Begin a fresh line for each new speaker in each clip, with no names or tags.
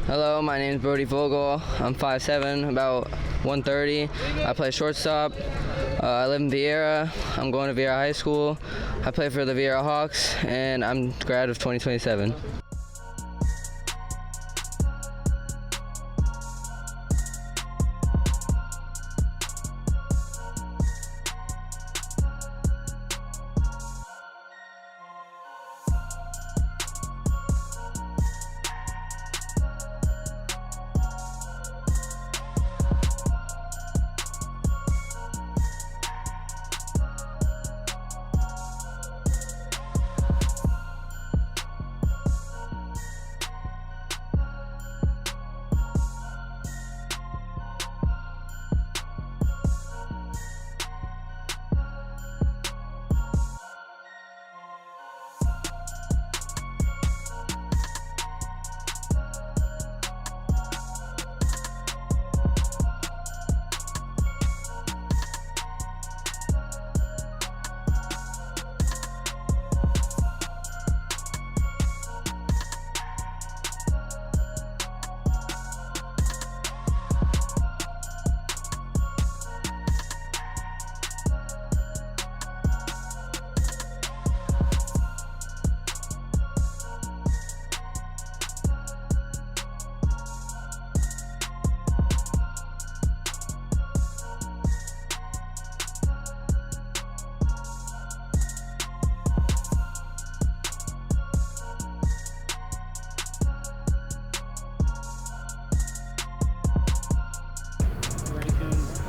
Hello, my name is Brody Vogel. I'm 5'7", about 130. I play shortstop. I live in Viera. I'm going to Viera High School. I play for the Viera Hawks, and I'm grad of 2027.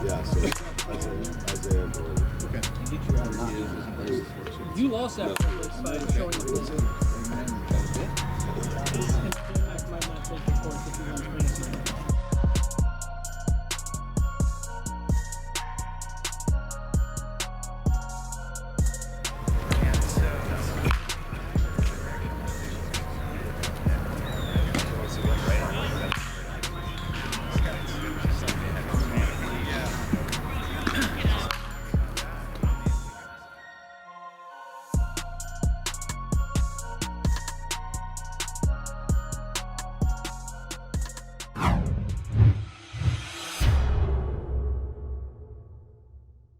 Yeah, so Isaiah and Brody.
Okay. You lost that by showing